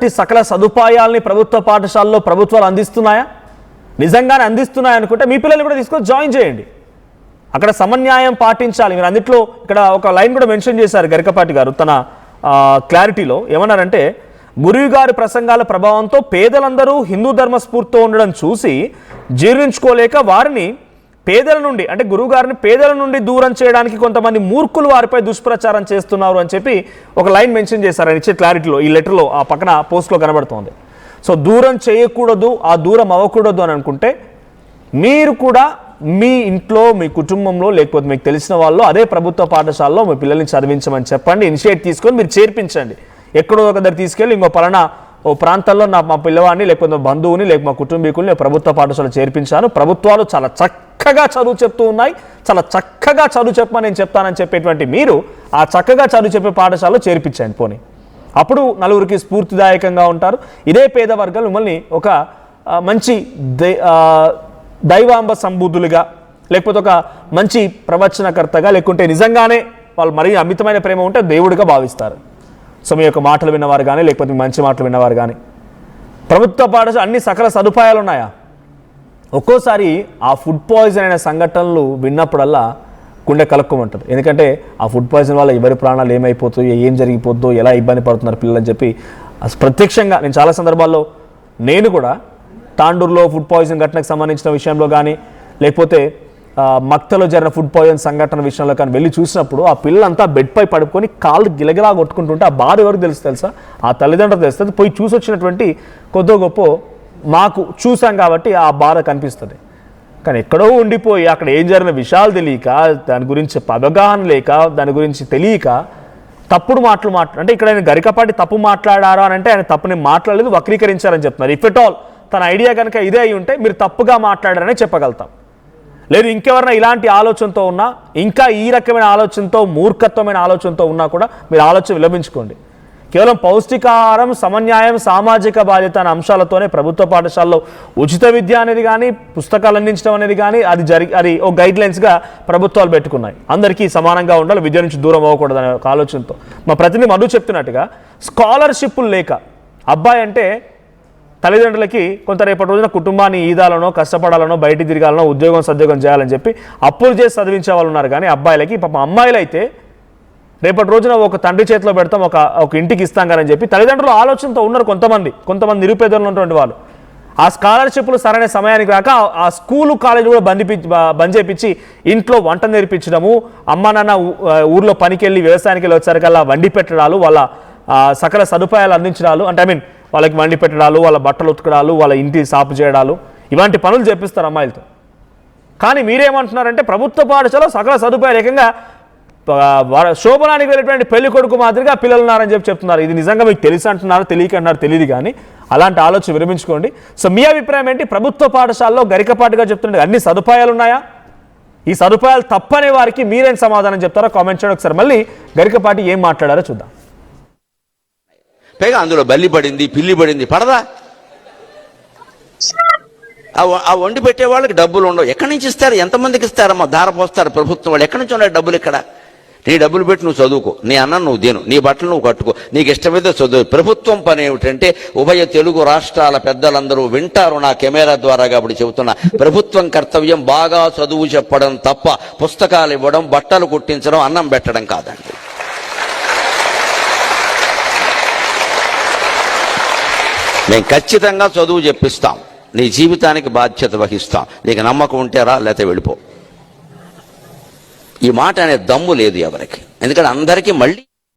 ఇలాంటి సకల సదుపాయాల్ని ప్రభుత్వ పాఠశాలలో ప్రభుత్వాలు అందిస్తున్నాయా? నిజంగానే అందిస్తున్నాయి అనుకుంటే మీ పిల్లల్ని కూడా తీసుకొని జాయిన్ చేయండి. అక్కడ సమన్యాయం పాటించాలి. మీరు అన్నిట్లో ఇక్కడ ఒక లైన్ కూడా మెన్షన్ చేశారు గరికపాటి గారు తన క్లారిటీలో. ఏమన్నారంటే, గురువు గారి ప్రసంగాల ప్రభావంతో పేదలందరూ హిందూ ధర్మ స్ఫూర్తితో ఉండడం చూసి జీర్ణించుకోలేక వారిని పేదల నుండి, అంటే గురువు గారిని పేదల నుండి దూరం చేయడానికి కొంతమంది మూర్ఖులు వారిపై దుష్ప్రచారం చేస్తున్నారు అని చెప్పి ఒక లైన్ మెన్షన్ చేశారు ఆయన ఇచ్చే క్లారిటీలో. ఈ లెటర్లో ఆ పక్కన పోస్ట్లో కనబడుతోంది. సో దూరం చేయకూడదు, ఆ దూరం అవ్వకూడదు అని అనుకుంటే మీరు కూడా మీ ఇంట్లో, మీ కుటుంబంలో, లేకపోతే మీకు తెలిసిన వాళ్ళు అదే ప్రభుత్వ పాఠశాలలో మీ పిల్లల్ని చదివించమని చెప్పండి. ఇనిషియేట్ తీసుకొని మీరు చేర్పించండి. ఎక్కడో ఒక దగ్గర తీసుకెళ్ళి ఇంకో పలానా ఓ ప్రాంతాల్లో మా పిల్లవాడిని, లేకపోతే మా బంధువుని, లేకపోతే మా కుటుంబీకుల్ని ప్రభుత్వ పాఠశాల చేర్పించాను. ప్రభుత్వాలు చాలా చక్కగా చదువు చెప్తూ ఉన్నాయి, చాలా చక్కగా చదువు చెప్పమని నేను చెప్తానని చెప్పేటువంటి మీరు ఆ చక్కగా చదువు చెప్పే పాఠశాలలో చేర్పించండి పోనీ. అప్పుడు నలుగురికి స్ఫూర్తిదాయకంగా ఉంటారు. ఇదే పేద వర్గాలు మిమ్మల్ని ఒక మంచి దైవాంబ సంబుద్ధులుగా, లేకపోతే ఒక మంచి ప్రవచనకర్తగా, లేకుంటే నిజంగానే వాళ్ళు మరీ అమితమైన ప్రేమ ఉంటే దేవుడిగా భావిస్తారు. సో మీ యొక్క మాటలు విన్నవారు కానీ, లేకపోతే మంచి మాటలు విన్నవారు కానీ. ప్రభుత్వ పాఠశాల అన్ని సకల సదుపాయాలు ఉన్నాయా? ఒక్కోసారి ఆ ఫుడ్ పాయిజన్ అయిన సంఘటనలు విన్నప్పుడల్లా గుండె కలుక్కోమంటుంది. ఎందుకంటే ఆ ఫుడ్ పాయిజన్ వల్ల ఎవరి ప్రాణాలు ఏమైపోతాయో, ఏం జరిగిపోద్దో, ఎలా ఇబ్బంది పడుతున్నారు పిల్లలు అని చెప్పి ప్రత్యక్షంగా నేను చాలా సందర్భాల్లో నేను కూడా తాండూరులో ఫుడ్ పాయిజన్ ఘటనకు సంబంధించిన విషయంలో కానీ, లేకపోతే మక్తలో జరిగిన ఫుడ్ పాయిజన్ సంఘటన విషయంలో కానీ వెళ్ళి చూసినప్పుడు ఆ పిల్లలంతా బెడ్పై పడుకొని కాళ్ళు గిలగిలా కొట్టుకుంటుంటే ఆ బాధ ఎవరికి తెలుసా? ఆ తల్లిదండ్రులు తెలుస్తుంది. పోయి చూసి వచ్చినటువంటి కొద్దో గొప్ప మాకు చూసాం కాబట్టి ఆ బాధ కనిపిస్తుంది. కానీ ఎక్కడో ఉండిపోయి అక్కడ ఏం జరిగిన విషయాలు తెలియక, దాని గురించి అవగాహన లేక, దాని గురించి తెలియక తప్పుడు మాటలు అంటే ఇక్కడ ఆయన గరికపాటి తప్పు మాట్లాడారు అని అంటే ఆయన తప్పుని మాట్లాడలేదు, వక్రీకరించారని చెప్తున్నారు. ఇఫ్ ఎట్ ఆల్ తన ఐడియా కనుక ఇదే అయి ఉంటే మీరు తప్పుగా మాట్లాడారని చెప్పగలుగుతాం. లేదు ఇంకెవరైనా ఇలాంటి ఆలోచనతో ఉన్నా, ఇంకా ఈ రకమైన ఆలోచనతో, మూర్ఖత్వమైన ఆలోచనతో ఉన్నా కూడా మీరు ఆలోచన విలపించుకోండి. కేవలం పౌష్టికాహారం, సమన్యాయం, సామాజిక బాధ్యత అనే అంశాలతోనే ప్రభుత్వ పాఠశాలలో ఉచిత విద్య అనేది కానీ, పుస్తకాలు అందించడం అనేది కానీ అది ఓ గైడ్ లైన్స్గా ప్రభుత్వాలు పెట్టుకున్నాయి. అందరికీ సమానంగా ఉండాలి, విద్య నుంచి దూరం అవ్వకూడదు అనే ఒక ఆలోచనతో. మా ప్రతినిధి మధు చెప్తున్నట్టుగా స్కాలర్షిప్లు లేక అబ్బాయి అంటే తల్లిదండ్రులకి కొంత రేపటి రోజున కుటుంబాన్ని ఈదాలనో, కష్టపడాలనో, బయటికి తిరగాలనో, ఉద్యోగం సద్యోగం చేయాలని చెప్పి అప్పులు చేసి చదివించే వాళ్ళు ఉన్నారు. కానీ అబ్బాయిలకి పాపం అమ్మాయిలు అయితే రేపటి రోజున ఒక తండ్రి చేతిలో పెడతాం, ఒక ఇంటికి ఇస్తాం కానీ అని చెప్పి తల్లిదండ్రులు ఆలోచనతో ఉన్నారు కొంతమంది నిరుపేదలు ఉన్నటువంటి వాళ్ళు. ఆ స్కాలర్షిప్లు సరైన సమయానికి రాక ఆ స్కూలు కాలేజీ కూడా బంద్ చేయించి ఇంట్లో వంట నేర్పించడము, అమ్మ నాన్న ఊర్లో పనికి వెళ్ళి వ్యవసాయానికి వెళ్ళి వచ్చారికల్లా వండి పెట్టడాలు, వాళ్ళ సకల సదుపాయాలు అందించడాలు, అంటే వాళ్ళకి వండి పెట్టడాలు, వాళ్ళ బట్టలు ఉతకడాలు, వాళ్ళ ఇంటి సాపు చేయడాలు, ఇలాంటి పనులు చేపిస్తారు అమ్మాయిలతో. కానీ మీరేమంటున్నారంటే ప్రభుత్వ పాఠశాల సకల సదుపాయాలు ఏకంగా శోభనానికి వెళ్ళేటువంటి పెళ్లి కొడుకు మాదిరిగా పిల్లలు ఉన్నారని చెప్తున్నారు. ఇది నిజంగా మీకు తెలిసి అంటున్నారు, తెలియక అంటున్నారు తెలియదు, కానీ అలాంటి ఆలోచన విరమించుకోండి. సో మీ అభిప్రాయం ఏంటి? ప్రభుత్వ పాఠశాలలో గరికపాటిగా చెప్తుండే అన్ని సదుపాయాలు ఉన్నాయా? ఈ సదుపాయాలు తప్పనే వారికి మీరేం సమాధానం చెప్తారో కామెంట్ చేయండి. ఒకసారి మళ్ళీ గరికపాటి ఏం మాట్లాడారో చూద్దాం. పైగా అందులో బల్లి పడింది, పిల్లి పడింది, పడదా? ఆ వండి పెట్టే వాళ్ళకి డబ్బులు ఉండవు. ఎక్కడి నుంచి ఇస్తారు? ఎంతమందికి ఇస్తారమ్మా? ధార పోస్తారు ప్రభుత్వం వాళ్ళు. ఎక్కడి నుంచి ఉన్నాయి డబ్బులు? ఇక్కడ నీ డబ్బులు పెట్టి నువ్వు చదువుకో, నీ అన్నం నువ్వు తిను, నీ బట్టలు నువ్వు కట్టుకో, నీకు ఇష్టమైతే చదువు. ప్రభుత్వం పని ఏమిటంటే ఉభయ తెలుగు రాష్ట్రాల పెద్దలందరూ వింటారు నా కెమెరా ద్వారా కాబట్టి చెబుతున్నా, ప్రభుత్వం కర్తవ్యం బాగా చదువు చెప్పడం తప్ప పుస్తకాలు ఇవ్వడం, బట్టలు కుట్టించడం, అన్నం పెట్టడం కాదండి. మేము ఖచ్చితంగా చదువు చెప్పిస్తాం, నీ జీవితానికి బాధ్యత వహిస్తాం. నీకు నమ్మకం ఉంటేరా, లేకపోతే వెళ్ళిపో. ఈ మాట అనే దమ్ము లేదు ఎవరికి. ఎందుకంటే అందరికీ మళ్ళీ